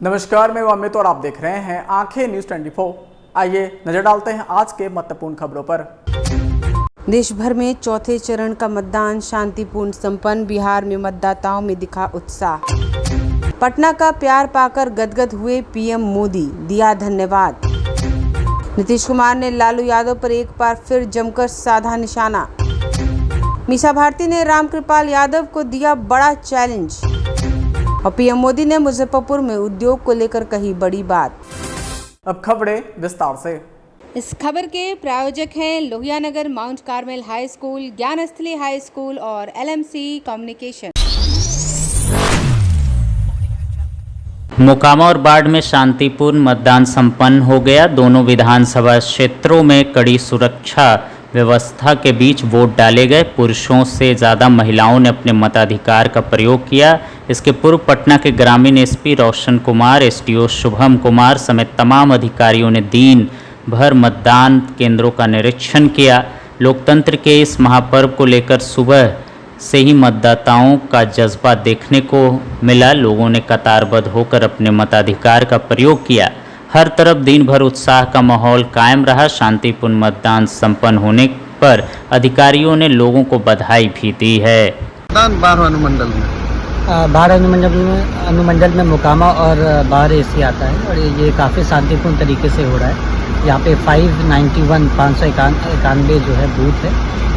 नमस्कार, मैं अमित और आप देख रहे हैं आंखें न्यूज 24। आइए नजर डालते हैं आज के महत्वपूर्ण खबरों पर। देश भर में चौथे चरण का मतदान शांतिपूर्ण संपन्न। बिहार में मतदाताओं में दिखा उत्साह। पटना का प्यार पाकर गदगद हुए पीएम मोदी, दिया धन्यवाद। नीतीश कुमार ने लालू यादव पर एक बार फिर जमकर साधा निशाना। मीसा भारती ने रामकृपाल यादव को दिया बड़ा चैलेंज। और पीएम मोदी ने मुजफ्फरपुर में उद्योग को लेकर कही बड़ी बात। अब खबरें विस्तार से। इस खबर के प्रायोजक हैं Lohianagar mount Carmel high school, Gyansthali high school और LMC कम्युनिकेशन। मोकामा और बाढ़ में शांतिपूर्ण मतदान संपन्न हो गया। दोनों विधानसभा क्षेत्रों में कड़ी सुरक्षा व्यवस्था के बीच वोट डाले गए। पुरुषों से ज़्यादा महिलाओं ने अपने मताधिकार का प्रयोग किया। इसके पूर्व पटना के ग्रामीण SP रोशन कुमार, SDO शुभम कुमार समेत तमाम अधिकारियों ने दिन भर मतदान केंद्रों का निरीक्षण किया। लोकतंत्र के इस महापर्व को लेकर सुबह से ही मतदाताओं का जज्बा देखने को मिला। लोगों ने कतारबद्ध होकर अपने मताधिकार का प्रयोग किया। हर तरफ दिन भर उत्साह का माहौल कायम रहा। शांतिपूर्ण मतदान संपन्न होने पर अधिकारियों ने लोगों को बधाई भी दी है। बारह अनुमंडल में मोकामा और बाहर AC आता है और ये काफ़ी शांतिपूर्ण तरीके से हो रहा है। यहाँ पे 591 जो है बूथ है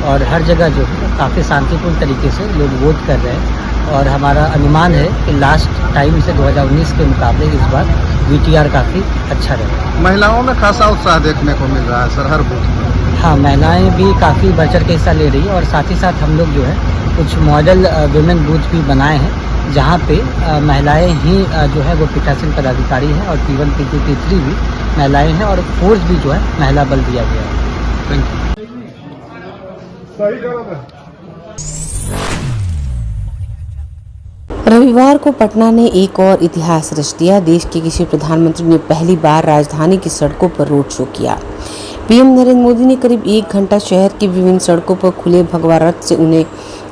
और हर जगह जो है काफ़ी शांतिपूर्ण तरीके से लोग वोट कर रहे हैं। और हमारा अनुमान है कि लास्ट टाइम से 2019 के मुकाबले इस बार VTR काफ़ी अच्छा रहेगा। महिलाओं में खासा उत्साह देखने को मिल रहा है सर, हर बूथ में। हाँ, महिलाएं भी काफ़ी बढ़ चढ़ के हिस्सा ले रही है और साथ ही साथ हम लोग जो है कुछ मॉडल वुमेन बूथ भी बनाए हैं जहाँ पे महिलाएं ही जो है वो पीठासीन पदाधिकारी हैं और P1, P2, P3 भी महिलाएं हैं और फोर्स भी जो है महिला बल दिया गया है। रविवार को पटना ने एक और इतिहास रच दिया। देश के किसी प्रधानमंत्री ने पहली बार राजधानी की सड़कों पर रोड शो किया। पीएम नरेंद्र मोदी ने करीब 1 घंटा शहर की विभिन्न सड़कों पर खुले भगवा रथ से उन्हें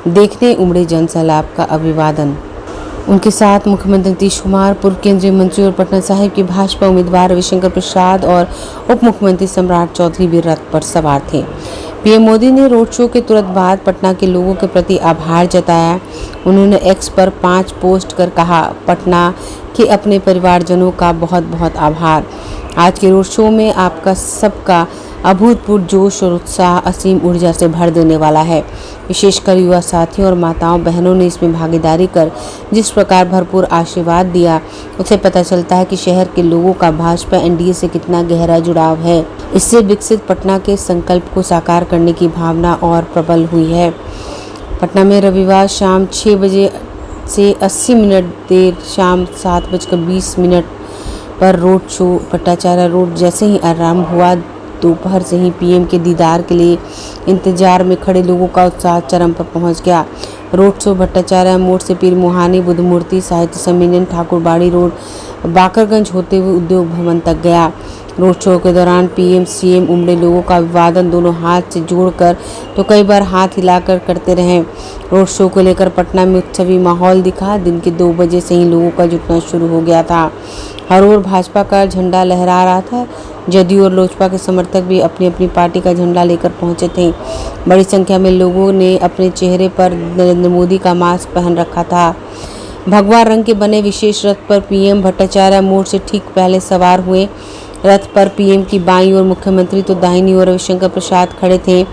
देखने उमड़े जनसैलाब का अभिवादन। उनके साथ मुख्यमंत्री नीतीश कुमार, पूर्व केंद्रीय मंत्री और पटना साहिब के भाजपा उम्मीदवार रविशंकर प्रसाद और उप मुख्यमंत्री सम्राट चौधरी भी रथ पर सवार थे। पीएम मोदी ने रोड शो के तुरंत बाद पटना के लोगों के प्रति आभार जताया। उन्होंने X पर 5 पोस्ट कर कहा, पटना के अपने परिवारजनों का बहुत बहुत आभार। आज के रोड शो में आपका सबका अभूतपूर्व जोश और उत्साह असीम ऊर्जा से भर देने वाला है। विशेषकर युवा साथियों और माताओं बहनों ने इसमें भागीदारी कर जिस प्रकार भरपूर आशीर्वाद दिया, उससे पता चलता है कि शहर के लोगों का भाजपा NDA से कितना गहरा जुड़ाव है। इससे विकसित पटना के संकल्प को साकार करने की भावना और प्रबल हुई है। पटना में रविवार शाम 6 बजे से 80 मिनट देर शाम 7:20 पर रोड शो भट्टाचार्य रोड जैसे ही आरंभ हुआ, दोपहर से ही पीएम के दीदार के लिए इंतजार में खड़े लोगों का उत्साह चरम पर पहुंच गया। रोड शो भट्टाचार्य मोड़ से पीर मुहानी, बुद्ध मूर्ति, साहित्य सम्मेलन, ठाकुरबाड़ी रोड, बाकरगंज होते हुए उद्योग भवन तक गया। रोड शो के दौरान PM CM उमड़े लोगों का अभिवादन दोनों हाथ से जोड़कर तो कई बार हाथ हिलाकर करते रहे। रोड शो को लेकर पटना में उत्सवी माहौल दिखा। दिन के 2 बजे से ही लोगों का जुटना शुरू हो गया था। हर ओर भाजपा का झंडा लहरा रहा था। जदयू और लोजपा के समर्थक भी अपनी अपनी पार्टी का झंडा लेकर पहुंचे थे। बड़ी संख्या में लोगों ने अपने चेहरे पर नरेंद्र मोदी का मास्क पहन रखा था। भगवा रंग के बने विशेष रथ पर पीएम भट्टाचार्य मोड़ से ठीक पहले सवार हुए। रथ पर पीएम की बाईं ओर मुख्यमंत्री तो दाहिनी ओर रविशंकर प्रसाद खड़े थे।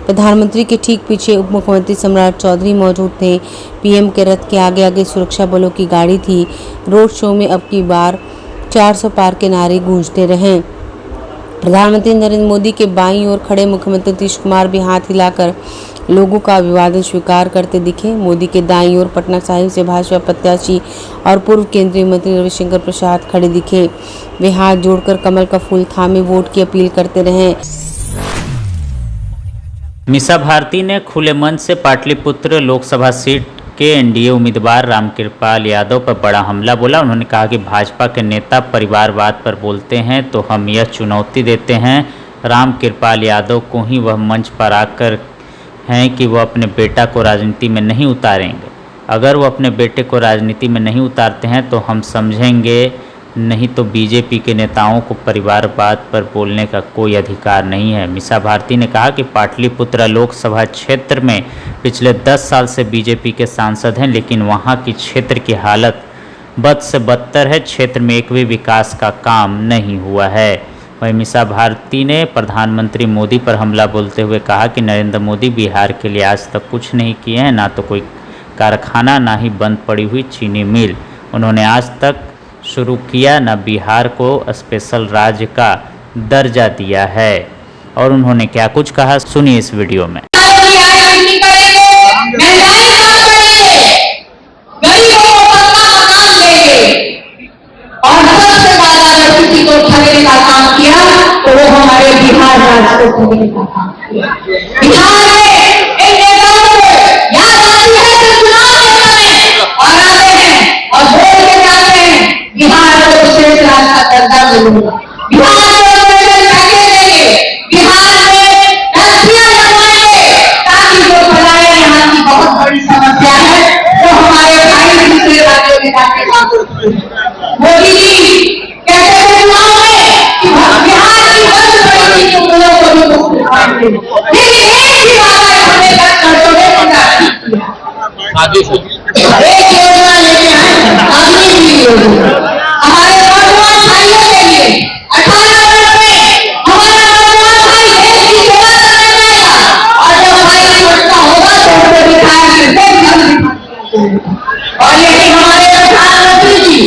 प्रधानमंत्री के ठीक पीछे उप मुख्यमंत्री सम्राट चौधरी मौजूद थे। पीएम के रथ के आगे आगे सुरक्षा बलों की गाड़ी थी। रोड शो में अब की बार 400 पार के नारे गूंजते रहे। प्रधानमंत्री नरेंद्र मोदी के बाईं ओर खड़े मुख्यमंत्री नीतीश कुमार भी हाथ हिलाकर लोगों का अभिवादन स्वीकार करते दिखे। मोदी के दाईं ओर पटना साहिब से भाजपा प्रत्याशी और पूर्व केंद्रीय मंत्री रविशंकर प्रसाद खड़े दिखे। वे हाथ जोड़कर कमल का फूल थामे वोट की अपील करते रहे। मीसा भारती ने खुले मन से पाटलिपुत्र लोकसभा सीट के NDA उम्मीदवार रामकृपाल यादव पर बड़ा हमला बोला। उन्होंने कहा कि भाजपा के नेता परिवारवाद पर बोलते हैं तो हम यह चुनौती देते हैं रामकृपाल यादव को ही वह मंच पर आकर हैं कि वह अपने बेटा को राजनीति में नहीं उतारेंगे। अगर वो अपने बेटे को राजनीति में नहीं उतारते हैं तो हम समझेंगे नहीं तो बीजेपी के नेताओं को परिवारवाद पर बोलने का कोई अधिकार नहीं है। मीसा भारती ने कहा कि पाटलिपुत्र लोकसभा क्षेत्र में पिछले 10 साल से बीजेपी के सांसद हैं, लेकिन वहां की क्षेत्र की हालत बद से बदतर है। क्षेत्र में एक भी विकास का काम नहीं हुआ है। वहीं मीसा भारती ने प्रधानमंत्री मोदी पर हमला बोलते हुए कहा कि नरेंद्र मोदी बिहार के लिए आज तक कुछ नहीं किए हैं, ना तो कोई कारखाना, ना ही बंद पड़ी हुई चीनी मिल उन्होंने आज तक शुरू किया, न बिहार को स्पेशल राज्य का दर्जा दिया है। और उन्होंने क्या कुछ कहा, सुनिए इस वीडियो में। तो वो हमारे बिहार राज्य को खोलने का काम किया। बिहार में इन नेताओं को याद आती है तो चुनाव के समय और आते हैं और बोल के जाते हैं बिहार को विशेष राज्य का दर्जा मिलेगा, बिहार को स्पेशल पैकेज देंगे, बिहार में रस्सियां लगवाएंगे ताकि जो फैलाए यहाँ की बहुत बड़ी समस्या है वो हमारे भाई दूसरे राज्यों में जाके लागू मोदी जी कहते हैं चुनाव में कि बिहार की बंद पड़ी थी तो लोगों को भी मुक्त कराएंगे, लेकिन एक ही वादा हमने 10 वर्षों में पूरा नहीं किया। एक योजना लेके आए आदमी की योजना हमारे नौजवान भाइयों के लिए 18 वर्ष में हमारा नौजवान भाई देश की सेवा करने जाएगा और जब 22 वर्ष का होगा तो उसे दिखाएंगे और लेकिन हमारे प्रधानमंत्री जी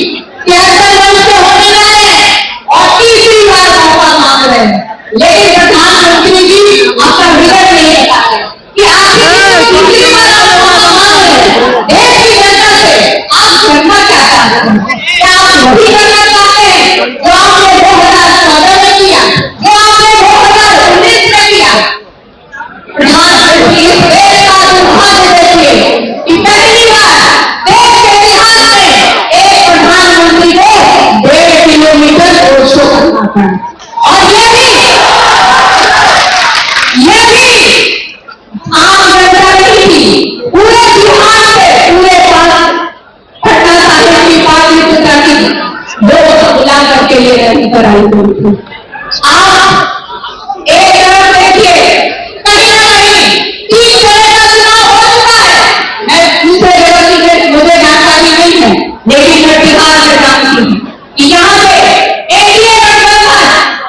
73 वर्ष के होने वाले हैं और तीसरी बार मौका मांग रहे हैं, लेकिन प्रधानमंत्री जी अपना विजन नहीं बता रहे कि आखिर तीसरी बार मौका मांग रहे हैं देश की जनता से आप करना क्या चाहते हैं? क्या आप वही करना चाहते हैं जो आपने 2014 में किया, जो आपने 2019 में किया? प्रधानमंत्री इस देश का दुर्भाग्य देखिए कि पहली बार देश के इतिहास में एक प्रधानमंत्री को 1.5 किलोमीटर रोड शो करना पड़ा और ये भी आम जनता नहीं थी, पूरे बिहार से पूरे पटना साहिब की पाटलिपुत्र की लोग बुला करके ये रैली कराई गई थी। आप एक तरफ देखिए कहीं ना कहीं 3 जगह का चुनाव हो चुका है, मैं दूसरे जगह की मुझे जानकारी नहीं है, लेकिन मैं बिहार में जानती हूँ कि यहाँ पे एनडीए गठबंधन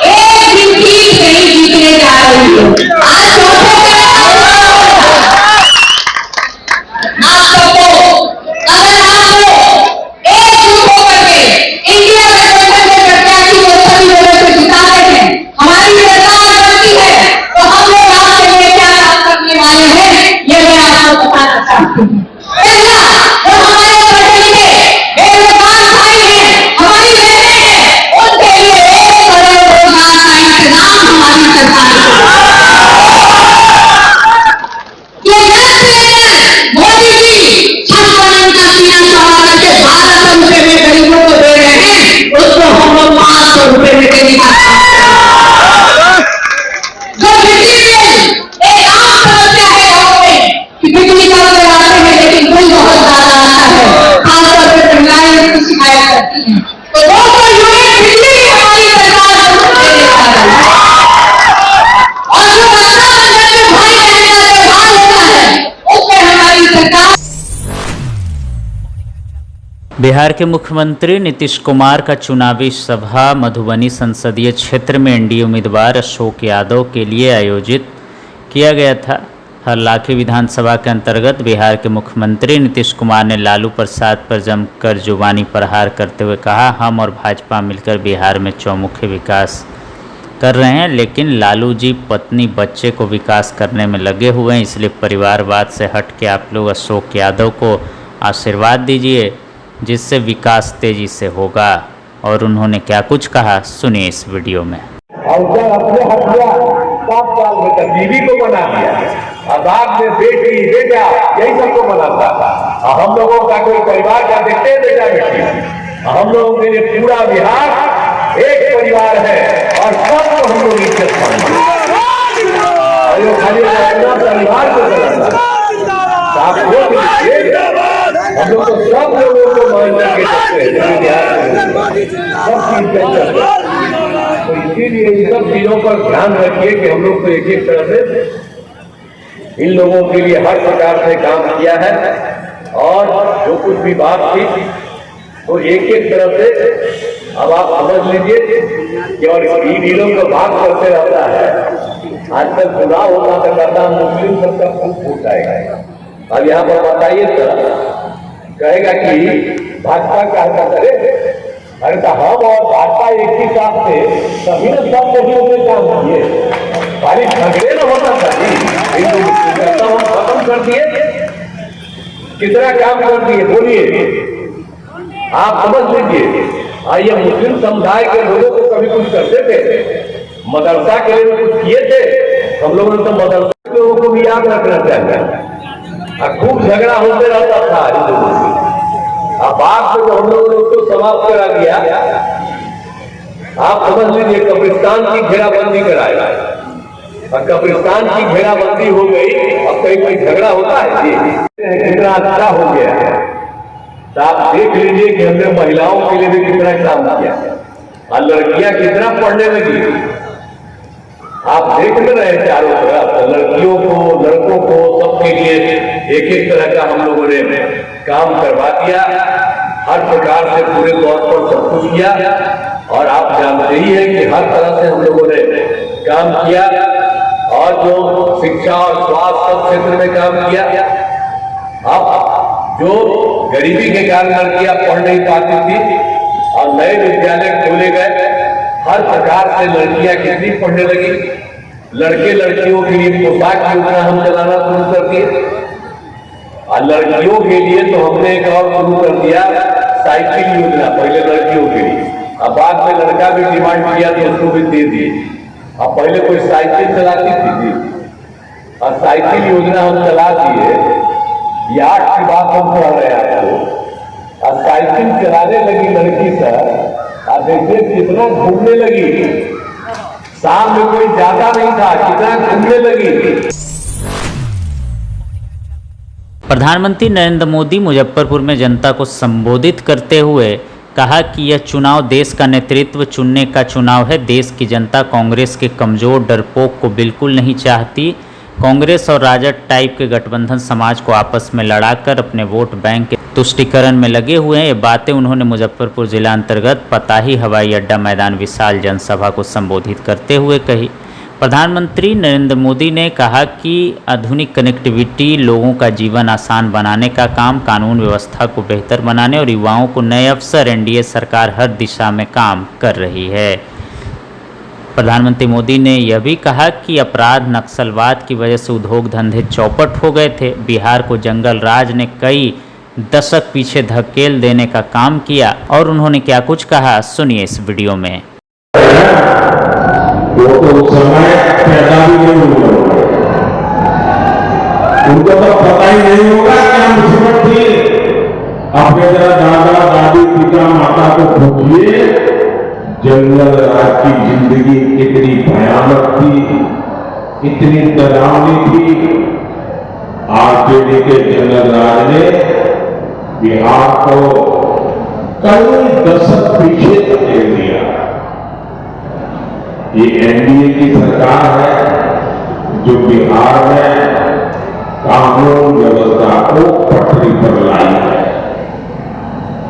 एक भी सीट नहीं जीतने जा रही है। आज चौथे आप सबको अगर आपको एकजुट होकर के इंडिया गठबंधन के प्रत्याशी को सभी लोगों से जिताते हैं, हमारी सरकार बनती है तो हम लोग आपके लिए क्या काम करने वाले हैं ये मैं आपको बताना चाहती हूँ। पहला जो हमारे पढ़े लिखे बेरोजगार भाई हैं, हमारी बहनें हैं, उनके लिए 1 करोड़ रोजगार का इंतजाम हमारी सरकार ये मोदी जी 56 अंक का सीना चढ़ा करके 1200 रुपए में गरीबों को दे रहे हैं, उसको हम लोग 500 रुपए में देने का जो बिजली बिल एक आम समस्या है गाँव में कि बिजली का बिल आते हैं लेकिन बिल बहुत ज्यादा आता है, खासतौर पर महिलाएं इसकी शिकायत करती हैं, तो 200 यूनिट बिजली भी हमारी सरकार देने जा रही है और जो रक्षाबंधन में भाई बहन का त्योहार होता है उसमें हमारी सरकार। बिहार के मुख्यमंत्री नीतीश कुमार का चुनावी सभा मधुबनी संसदीय क्षेत्र में एनडीए उम्मीदवार अशोक यादव के लिए आयोजित किया गया था। हरलाखी विधानसभा के अंतर्गत बिहार के मुख्यमंत्री नीतीश कुमार ने लालू प्रसाद पर जमकर जुबानी प्रहार करते हुए कहा, हम और भाजपा मिलकर बिहार में चौमुखी विकास कर रहे हैं, लेकिन लालू जी पत्नी बच्चे को विकास करने में लगे हुए हैं, इसलिए परिवारवाद से हट के आप लोग अशोक यादव को आशीर्वाद दीजिए जिससे विकास तेजी से होगा। और उन्होंने क्या कुछ कहा, सुनिए इस वीडियो में। और जब अपने हत्या 7 साल में तक बीवी को बना दिया, आजाद में बेटी बेटा यही सबको बनाता था, और हम लोगों का कोई परिवार का देखते बेटा बेटी, हम लोगों के लिए पूरा बिहार एक परिवार है और सबको हम लोग इज्जत मानते हैं। खाली अपना परिवार को बनाता हम लोग तो सब लोगों को मान करके सब चीज पे चर्चा। तो इसीलिए इन सब चीजों पर ध्यान रखिए कि हम लोग तो एक एक तरह से इन लोगों के लिए हर प्रकार से काम किया है, और जो कुछ भी बात थी वो एक एक तरह से अब आप समझ लीजिए कि और इन लोग का बात करते रहता है। आजकल चुनाव होता था, कहता मुस्लिम सबका खूब फूट आएगा। अब यहाँ पर बताइए सर, कहेगा कि भाजपा क्या करे, अरे तो हम और भाजपा एक ही साथ से सभी ने सब लोगों ने काम किए, खाली झगड़े न होता था जी, हम खत्म कर दिए, कितना काम कर दिए बोलिए, आप समझ लीजिए। ये मुस्लिम समुदाय के लोगों को कभी कुछ करते थे, मदरसा के लिए कुछ किए थे, हम लोगों ने तो मदरसा के लोगों को भी याद रखना चाहिए। खूब झगड़ा होते रहता था इन लोगों से। अब बाद में तो हम लोगों ने उसको समाप्त करा दिया। आप समझ लीजिए, कब्रिस्तान की घेराबंदी कराएगा, और कब्रिस्तान की घेराबंदी हो गई, अब कहीं कोई झगड़ा होता है जी, कितना अच्छा हो गया है। तो आप देख लीजिए कि हमने महिलाओं के लिए भी कितना काम किया, और लड़कियां कितना पढ़ने लगी। आप देख ले रहे हैं चारों तरफ, तो लड़कियों को, लड़कों को, सबके लिए एक एक तरह का हम लोगों ने काम करवा दिया, हर प्रकार से पूरे तौर पर सब कुछ किया। और आप जानते ही हैं कि हर तरह से हम लोगों ने काम किया, और जो शिक्षा और स्वास्थ्य सब क्षेत्र में काम किया। अब जो गरीबी के कारण लड़कियां पढ़ नहीं पाती थी और नए विद्यालय खोले गए, हर प्रकार से लड़कियां कितनी पढ़ने लगी। लड़के लड़कियों के लिए पोशाक योजना हम चलाना शुरू कर दिए, और लड़कियों के लिए तो हमने एक और शुरू कर दिया, साइकिल योजना, पहले लड़कियों के लिए, अब बाद में लड़का भी डिमांड किया तो उसको भी दे दिए। अब पहले कोई साइकिल चलाती थी, और साइकिल योजना हम चला दिए। ये 8 की बात हम कह रहे हैं आपको, और साइकिल चलाने लगी लड़की सर, और देखिए कितना घूमने लगी, शाम में कोई जाता नहीं था, कितना घूमने लगी। प्रधानमंत्री नरेंद्र मोदी मुजफ्फरपुर में जनता को संबोधित करते हुए कहा कि यह चुनाव देश का नेतृत्व चुनने का चुनाव है। देश की जनता कांग्रेस के कमजोर डरपोक को बिल्कुल नहीं चाहती। कांग्रेस और राजद टाइप के गठबंधन समाज को आपस में लड़ाकर अपने वोट बैंक के तुष्टीकरण में लगे हुए हैं। ये बातें उन्होंने मुजफ्फरपुर जिला अंतर्गत पताही हवाई अड्डा मैदान विशाल जनसभा को संबोधित करते हुए कही। प्रधानमंत्री नरेंद्र मोदी ने कहा कि आधुनिक कनेक्टिविटी, लोगों का जीवन आसान बनाने का काम, कानून व्यवस्था को बेहतर बनाने और युवाओं को नए अवसर एनडीए सरकार हर दिशा में काम कर रही है। प्रधानमंत्री मोदी ने यह भी कहा कि अपराध, नक्सलवाद की वजह से उद्योग धंधे चौपट हो गए थे। बिहार को जंगल राज ने कई दशक पीछे धकेल देने का काम किया। और उन्होंने क्या कुछ कहा, सुनिए इस वीडियो में। वो तो उस समय पैदा भी नहीं हुए, उनको तो पता ही नहीं होगा क्या मुसीबत थी। अपने जरा दादा दादी पिता माता को पूछिए, जंगल राज की जिंदगी कितनी भयानक थी, कितनी डरावनी थी। आरजेडी के जंगल राज ने बिहार को कई दशक पीछे धकेल दिया। ये एनडीए की सरकार है जो बिहार में कानून व्यवस्था को पटरी पर लाई है।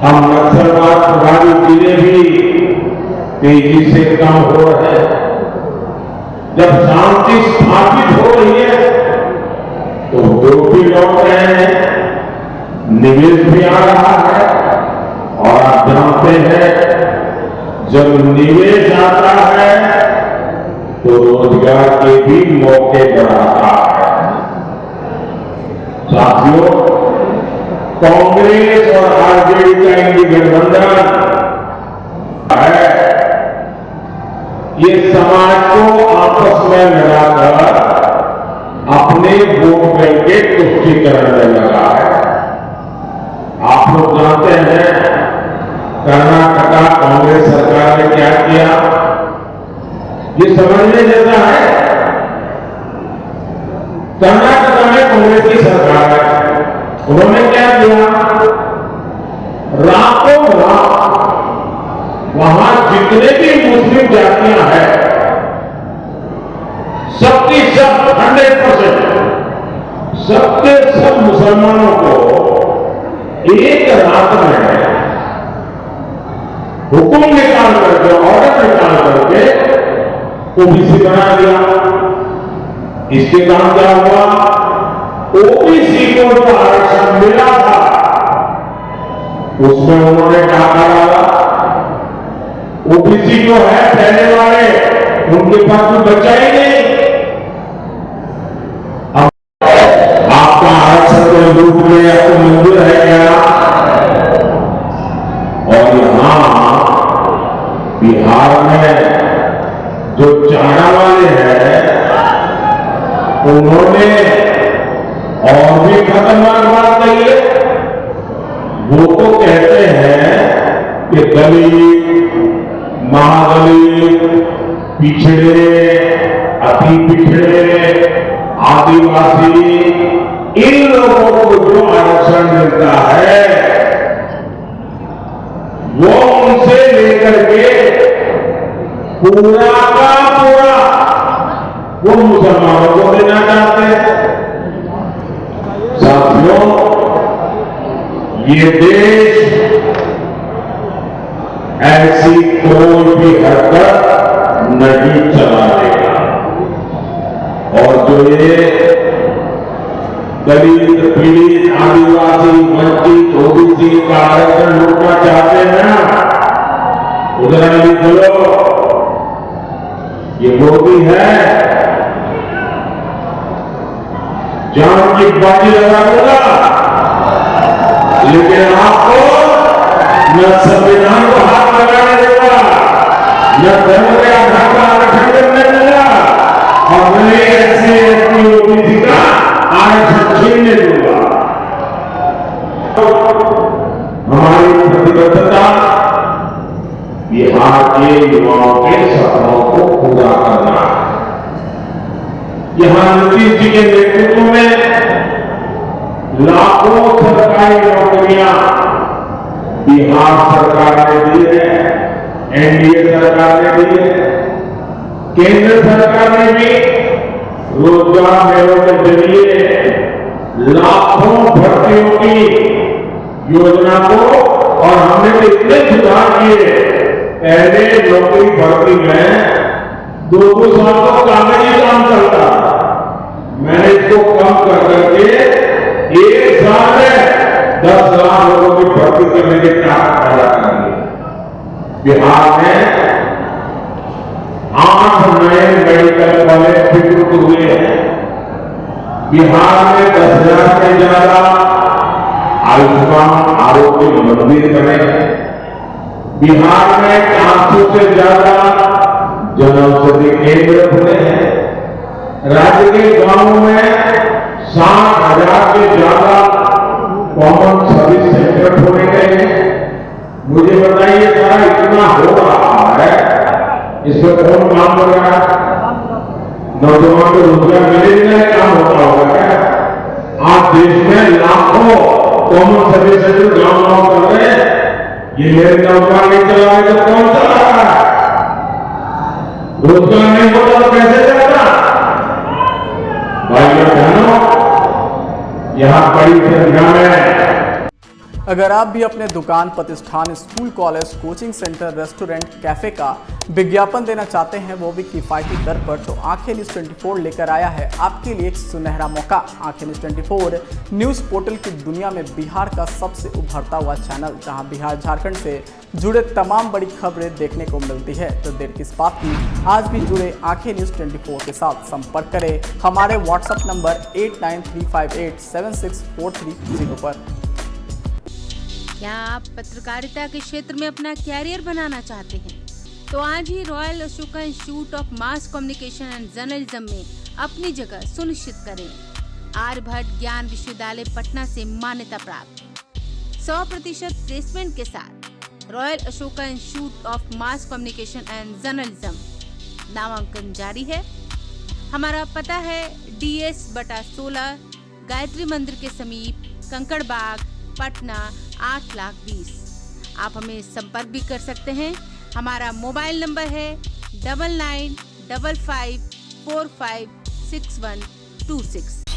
हम नक्सलवाद प्रभावित जिले भी तेजी से कम हो रहे हैं। जब शांति स्थापित हो रही है तो लोग भी लौट रहे हैं, निवेश भी आ रहा है। और आप जानते हैं जब निवेश आता है तो रोजगार के भी मौके बढ़ाता है। साथियों, कांग्रेस और आरजेडी का इंडी गठबंधन है, ये समाज को आपस में लड़ाकर अपने वोट बैंक के तुष्टीकरण में लगा है। आप लोग जानते हैं कर्नाटका कांग्रेस सरकार ने क्या किया, ये समझने जैसा है। कर्नाटका में कांग्रेस की सरकार है, उन्होंने क्या किया, रातों रात गलतियां हैं, सबकी सब 100% सबके सब मुसलमानों को एक रात में हुक्म निकाल करके, ऑर्डर निकाल करके ओबीसी बना दिया। इसके काम क्या हुआ? ओबीसी को जो आरक्षण मिला था उसमें उन्होंने टाका डाला। ओबीसी जो है पहले वाले, उनके पास तो बचा ही नहीं। अब आपका आरक्षण के रूप में आपको मंजूर है क्या? और यहां बिहार में जो चारा वाले हैं उन्होंने और भी खतरनाक बात कही है। वो तो कहते हैं कि दलित, महादलित, पिछड़े, अति पिछड़े, आदिवासी, इन लोगों को जो आरक्षण मिलता है वो उनसे लेकर के पूरा का पूरा वो मुसलमानों को देना चाहते हैं। साथियों, ये देश ऐसी कोई भी हरकत नहीं चलाएगा। और जो ये दलित, पीड़ित, आदिवासी, वंचित, ओबीसी का आरक्षण लूटना चाहते हैं ना, उधर लिख लो, ये मोदी है, जान की बाजी लगा दूंगा, लेकिन आपको न संविधान को हाथ लगाने देगा, न धर्म के आधार पर आरक्षण करने देगा, और न ऐसे एसटी ओबीसी का आरक्षण छीनने दूंगा। हमारी प्रतिबद्धता बिहार के युवाओं के सपनों को पूरा करना है। यहां नीतीश जी के नेतृत्व में लाखों सरकारी नौकरियां बिहार सरकार ने दी है, एनडीए सरकार ने दी है, केंद्र सरकार ने भी रोजगार मेलों के जरिए लाखों भर्तियों की योजना को, और हमने तो इतने सुधार किए। पहले नौकरी भर्ती में 2 साल तो कागजी काम चलता, मैंने इसको कम कर करके 1 साल में 10 लाख लोगों की भर्ती करने के चार्ट पैदा कर दिए। बिहार में 8 नए मेडिकल कॉलेज विकसित हुए हैं। बिहार में 10,000 से ज्यादा आयुष्मान आरोग्य मंदिर बने। बिहार में 400 से ज्यादा जनऔषधि केंद्र बने हैं। राज्य के गांवों में 60,000 से ज्यादा कॉमन सर्विस सेंटर खोले गए हैं। मुझे बताइए, सारा इतना हो रहा है, इसमें कौन काम कर रहा है? नौजवान को रोजगार मिलेगा, काम होता होगा क्या? आज देश में लाखों कॉमन सर्विस सेंटर गांव कर रहे हैं। ये मेरे नौजवान नहीं चला रहे तो कौन चला रहा है? रोजगार नहीं होता तो कैसे चलता? भाइयों बहनों, यहां बड़ी संख्या में अगर आप भी अपने दुकान, प्रतिष्ठान, school, college, coaching centre, restaurant, cafe का विज्ञापन देना चाहते हैं, वो भी किफायती दर पर, तो आंखें न्यूज़ 24 लेकर आया है आपके लिए एक सुनहरा मौका। आंखें न्यूज़ 24 न्यूज़ पोर्टल की दुनिया में बिहार का सबसे उभरता हुआ चैनल, जहां बिहार झारखंड से जुड़े तमाम बड़ी खबरें देखने को मिलती है। तो देर किस बात की, आज भी जुड़े आंखें न्यूज़ 24 के साथ। संपर्क करें हमारे व्हाट्सएप नंबर 8935876430 पर। क्या आप पत्रकारिता के क्षेत्र में अपना कैरियर बनाना चाहते हैं? तो आज ही royal Ashoka institute of mass communication and journalism में अपनी जगह सुनिश्चित करें। आर्यभट्ट ज्ञान विश्वविद्यालय पटना से मान्यता प्राप्त 100% प्लेसमेंट के साथ royal Ashoka institute of mass communication and journalism नामांकन जारी है। हमारा पता है DS/16 गायत्री मंदिर के समीप, कंकड़ बाग, पटना 8,20,000। आप हमें संपर्क भी कर सकते हैं। हमारा मोबाइल नंबर है 9955456126।